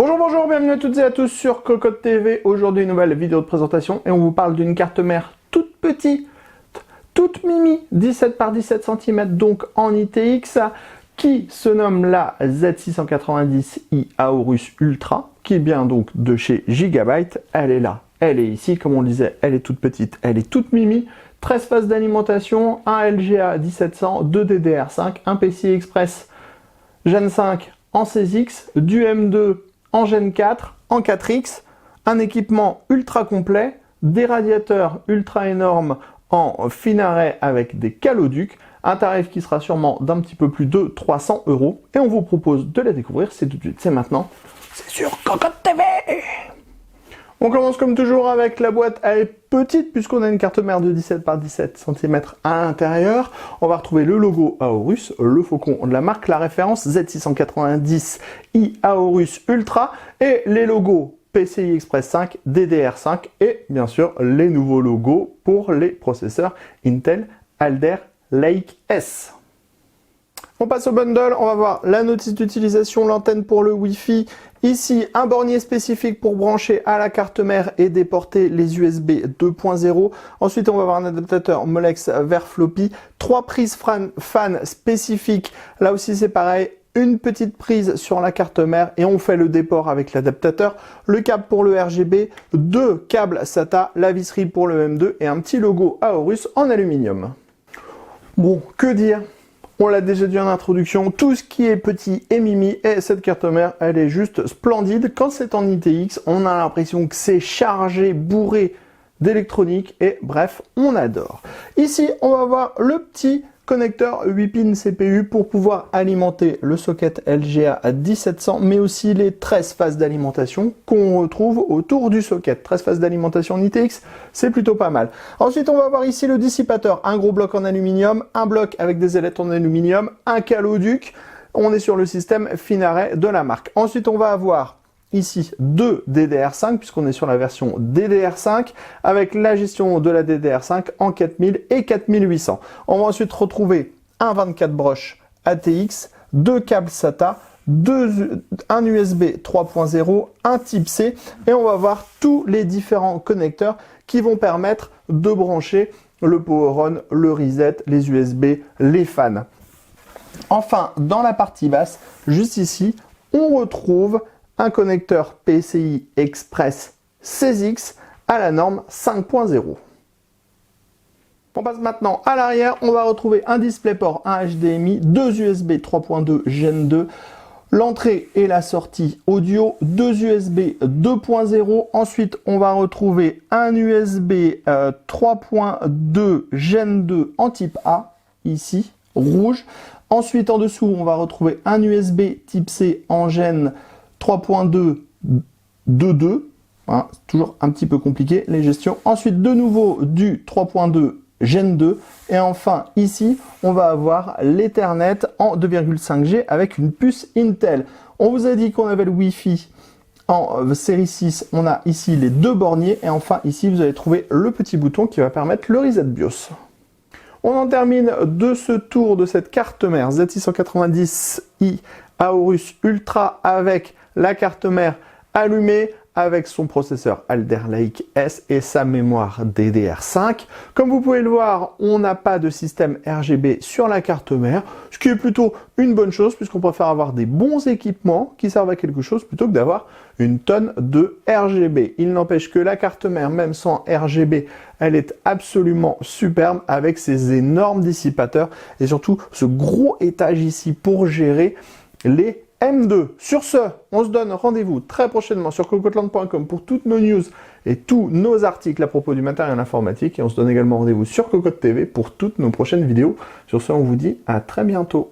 Bonjour, bonjour, bienvenue à toutes et à tous sur Cocotte TV. Aujourd'hui, une nouvelle vidéo de présentation et on vous parle d'une carte mère toute petite, toute mimi, 17 par 17 cm, donc en ITX, qui se nomme la Z690i Aorus Ultra, qui est bien donc de chez Gigabyte. Elle est là, elle est ici, comme on le disait, elle est toute petite, elle est toute mimi. 13 phases d'alimentation, un LGA 1700, 2 DDR5, un PCI Express Gen 5 en 16X, du M2 en Gen 4, en 4X, un équipement ultra complet, des radiateurs ultra énormes en fin arrêt avec des caloducs, un tarif qui sera sûrement d'un petit peu plus de 300 €, et on vous propose de la découvrir, c'est tout de suite, c'est maintenant, c'est sur Cocotte TV. On commence comme toujours avec la boîte. Elle est petite puisqu'on a une carte mère de 17 par 17 cm à l'intérieur. On va retrouver le logo Aorus, le faucon de la marque, la référence Z690i Aorus Ultra et les logos PCI Express 5, DDR5 et bien sûr les nouveaux logos pour les processeurs Intel Alder Lake S. On passe au bundle, on va voir la notice d'utilisation, l'antenne pour le Wi-Fi. Ici, un bornier spécifique pour brancher à la carte mère et déporter les USB 2.0. Ensuite, on va avoir un adaptateur Molex vers floppy. 3 prises fan spécifiques. Là aussi, c'est pareil. Une petite prise sur la carte mère et on fait le déport avec l'adaptateur. Le câble pour le RGB, 2 câbles SATA, la visserie pour le M2 et un petit logo Aorus en aluminium. Bon, que dire ? On l'a déjà dit en introduction, tout ce qui est petit et mimi, et cette carte mère, elle est juste splendide. Quand c'est en ITX, on a l'impression que c'est chargé, bourré d'électronique, et bref, on adore. Ici, on va voir le petit connecteur 8 pins CPU pour pouvoir alimenter le socket LGA à 1700, mais aussi les 13 phases d'alimentation qu'on retrouve autour du socket. 13 phases d'alimentation en ITX, c'est plutôt pas mal. Ensuite, on va voir ici le dissipateur, un gros bloc en aluminium, un bloc avec des ailettes en aluminium, un caloduc. On est sur le système fin arrêt de la marque. Ensuite, on va avoir ici 2 DDR5, puisqu'on est sur la version DDR5, avec la gestion de la DDR5 en 4000 et 4800. On va ensuite retrouver un 24 broches ATX, 2 câbles SATA, un USB 3.0, un type C, et on va voir tous les différents connecteurs qui vont permettre de brancher le power on, le reset, les USB, les fans. Enfin, dans la partie basse, juste ici, on retrouve un connecteur PCI Express 16X à la norme 5.0. On passe maintenant à l'arrière, on va retrouver un DisplayPort, un HDMI, 2 USB 3.2 Gen 2, l'entrée et la sortie audio, 2 USB 2.0, ensuite on va retrouver un USB 3.2 Gen 2 en type A, ici, rouge. Ensuite en dessous, on va retrouver un USB type C en Gen 3.2 2.2, hein, c'est toujours un petit peu compliqué les gestions. Ensuite de nouveau du 3.2 Gen 2 et enfin ici on va avoir l'Ethernet en 2.5G avec une puce Intel. On vous a dit qu'on avait le Wi-Fi en série 6, on a ici les 2 borniers et enfin ici vous allez trouver le petit bouton qui va permettre le reset BIOS. On en termine de ce tour de cette carte mère Z690i Aorus Ultra avec la carte mère allumée avec son processeur Alder Lake S et sa mémoire DDR5. Comme vous pouvez le voir, on n'a pas de système RGB sur la carte mère, ce qui est plutôt une bonne chose puisqu'on préfère avoir des bons équipements qui servent à quelque chose plutôt que d'avoir une tonne de RGB. Il n'empêche que la carte mère, même sans RGB, elle est absolument superbe avec ses énormes dissipateurs et surtout ce gros étage ici pour gérer les M2. Sur ce, on se donne rendez-vous très prochainement sur cocotteland.com pour toutes nos news et tous nos articles à propos du matériel informatique. Et on se donne également rendez-vous sur Cocotte TV pour toutes nos prochaines vidéos. Sur ce, on vous dit à très bientôt.